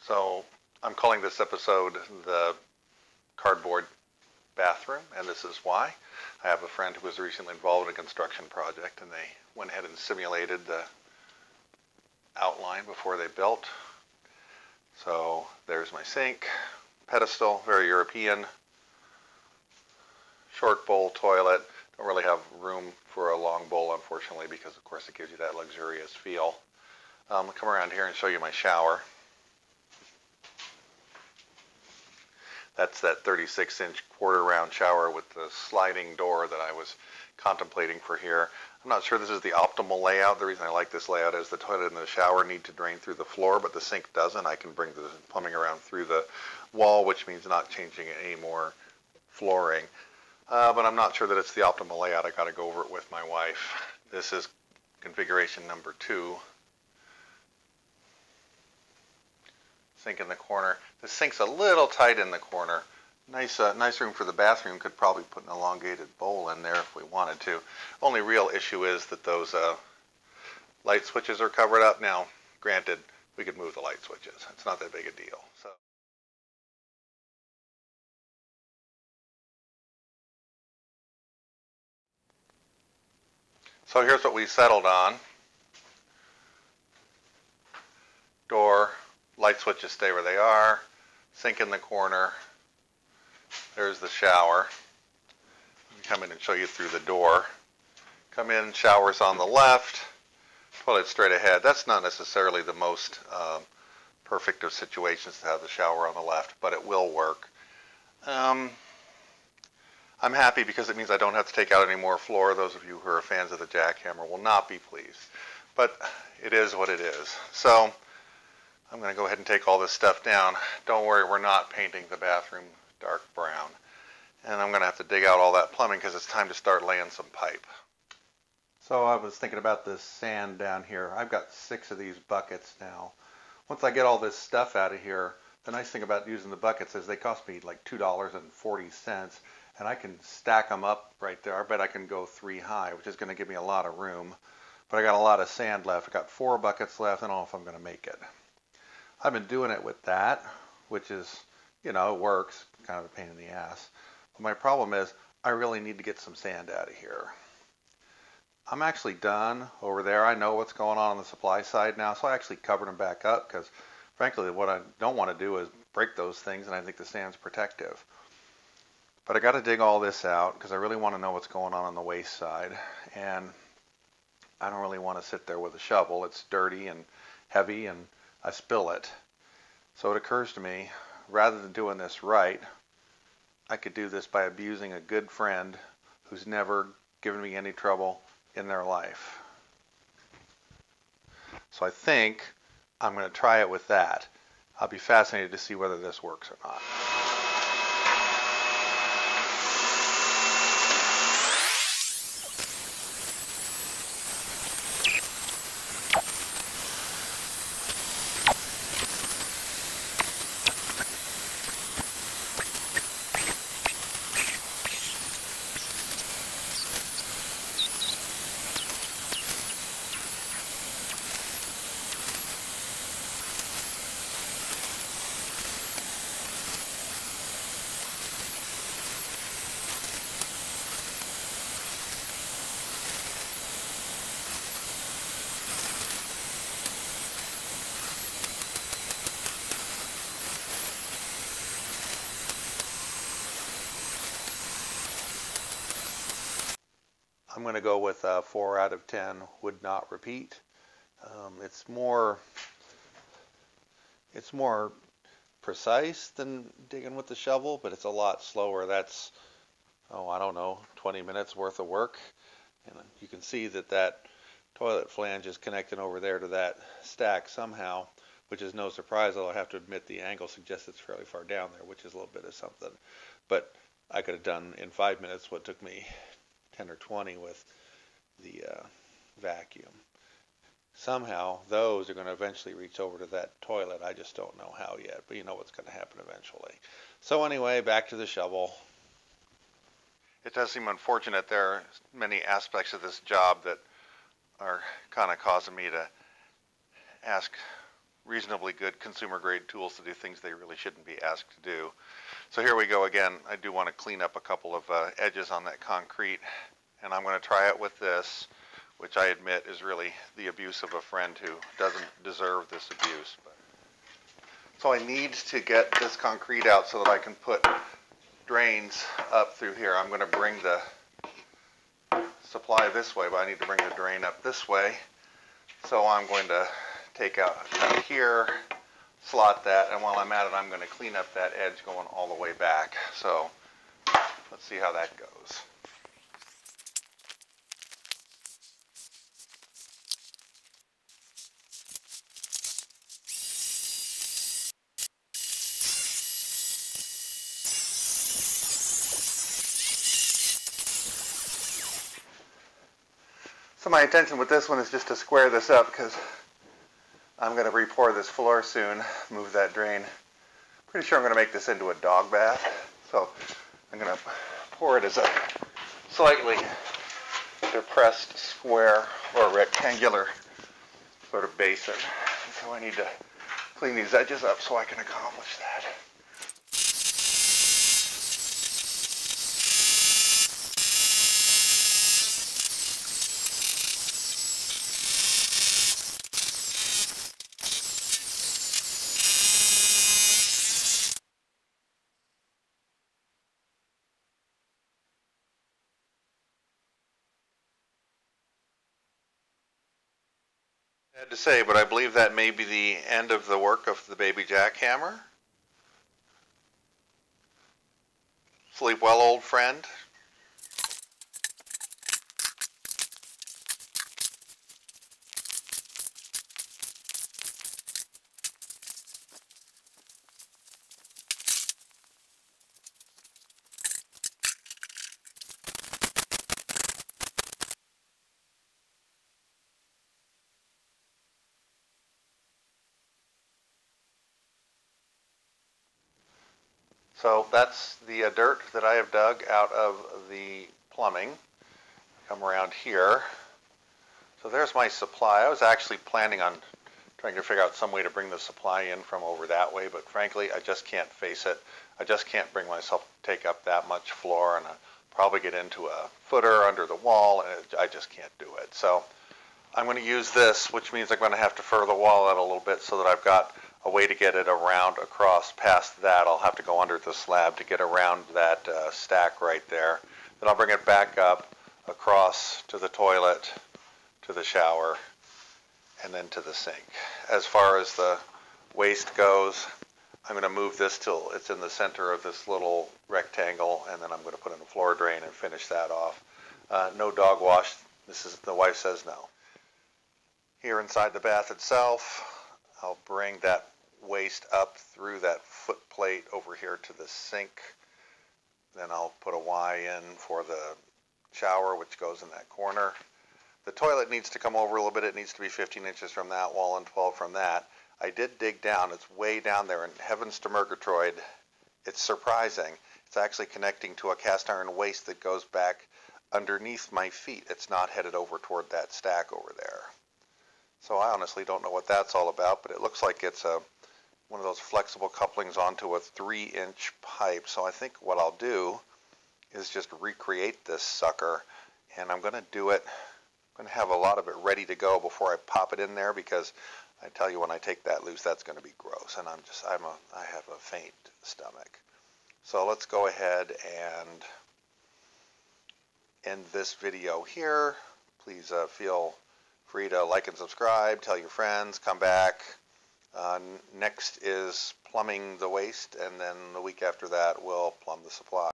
So I'm calling this episode the cardboard bathroom, and this is why. I have a friend who was recently involved in a construction project, and they went ahead and simulated the outline before they built. So there's my sink, pedestal, very European, short bowl toilet. Don't really have room for a long bowl, unfortunately, because of course it gives you that luxurious feel. I'll come around here and show you my shower. That's that 36-inch quarter round shower with the sliding door that I was contemplating for here. I'm not sure this is the optimal layout. The reason I like this layout is the toilet and the shower need to drain through the floor, but the sink doesn't. I can bring the plumbing around through the wall, which means not changing any more flooring. But I'm not sure that it's the optimal layout. I got to go over it with my wife. This is configuration number 2. Sink in the corner. The sink's a little tight in the corner. Nice room for the bathroom. Could probably put an elongated bowl in there if we wanted to. Only real issue is that those light switches are covered up. Now, granted, we could move the light switches. It's not that big a deal. So here's what we settled on. Door, light switches stay where they are. Sink in the corner. There's the shower. Let me come in and show you through the door. Come in, showers on the left, toilet straight ahead. That's not necessarily the most perfect of situations to have the shower on the left, but it will work. I'm happy because it means I don't have to take out any more floor. Those of you who are fans of the jackhammer will not be pleased, but it is what it is. So I'm going to go ahead and take all this stuff down. Don't worry, we're not painting the bathroom dark brown. And I'm going to have to dig out all that plumbing because it's time to start laying some pipe. So I was thinking about this sand down here. I've got 6 of these buckets now. Once I get all this stuff out of here, the nice thing about using the buckets is they cost me like $2.40, and I can stack them up right there. I bet I can go 3 high, which is going to give me a lot of room. But I got a lot of sand left. I got 4 buckets left. I don't know if I'm going to make it. I've been doing it with that, which is, it works. Kind of a pain in the ass. But my problem is I really need to get some sand out of here. I'm actually done over there. I know what's going on the supply side now, so I actually covered them back up because, frankly, what I don't want to do is break those things, and I think the sand's protective. But I got to dig all this out because I really want to know what's going on the waste side, and I don't really want to sit there with a shovel. It's dirty and heavy, and I spill it. So it occurs to me, rather than doing this right, I could do this by abusing a good friend who's never given me any trouble in their life. So I think I'm going to try it with that. I'll be fascinated to see whether this works or not. I'm going to go with 4 out of 10 would not repeat. It's more precise than digging with the shovel, but it's a lot slower. That's, I don't know, 20 minutes worth of work. And you can see that toilet flange is connected over there to that stack somehow, which is no surprise, although I have to admit the angle suggests it's fairly far down there, which is a little bit of something. But I could have done in 5 minutes what took me 10 or 20 with the vacuum. Somehow those are going to eventually reach over to that toilet. I just don't know how yet, but you know what's going to happen eventually. So anyway, back to the shovel. It does seem unfortunate there are many aspects of this job that are kind of causing me to ask reasonably good consumer grade tools to do things they really shouldn't be asked to do. So here we go again. I do want to clean up a couple of edges on that concrete, and I'm going to try it with this, which I admit is really the abuse of a friend who doesn't deserve this abuse. So I need to get this concrete out so that I can put drains up through here. I'm going to bring the supply this way, but I need to bring the drain up this way. So I'm going to take out here, slot that, and while I'm at it, I'm going to clean up that edge going all the way back. So let's see how that goes. So my intention with this one is just to square this up because I'm going to re-pour this floor soon, move that drain. Pretty sure I'm going to make this into a dog bath. So I'm going to pour it as a slightly depressed square or rectangular sort of basin. So I need to clean these edges up so I can accomplish that. Sad to say, but I believe that may be the end of the work of the baby jackhammer. Sleep well, old friend. So that's the dirt that I have dug out of the plumbing. Come around here. So there's my supply. I was actually planning on trying to figure out some way to bring the supply in from over that way, but frankly, I just can't face it. I just can't bring myself to take up that much floor, and I'll probably get into a footer under the wall, and I just can't do it. So I'm going to use this, which means I'm going to have to fur the wall out a little bit so that I've got a way to get it around across past that. I'll have to go under the slab to get around that stack right there. Then I'll bring it back up across to the toilet, to the shower, and then to the sink. As far as the waste goes, I'm going to move this till it's in the center of this little rectangle, and then I'm going to put in a floor drain and finish that off. No dog wash. The wife says no. Here inside the bath itself, I'll bring that waste up through that foot plate over here to the sink. Then I'll put a Y in for the shower, which goes in that corner. The toilet needs to come over a little bit. It needs to be 15 inches from that wall and 12 from that. I did dig down. It's way down there, and heavens to Murgatroyd, it's surprising. It's actually connecting to a cast iron waste that goes back underneath my feet. It's not headed over toward that stack over there. So I honestly don't know what that's all about, but it looks like it's one of those flexible couplings onto a 3-inch pipe. So I think what I'll do is just recreate this sucker, and I'm going to do it. I'm going to have a lot of it ready to go before I pop it in there, because I tell you, when I take that loose, that's going to be gross, and I have a faint stomach. So let's go ahead and end this video here. Please feel free to like and subscribe, tell your friends, come back. Next is plumbing the waste, and then the week after that we'll plumb the supply.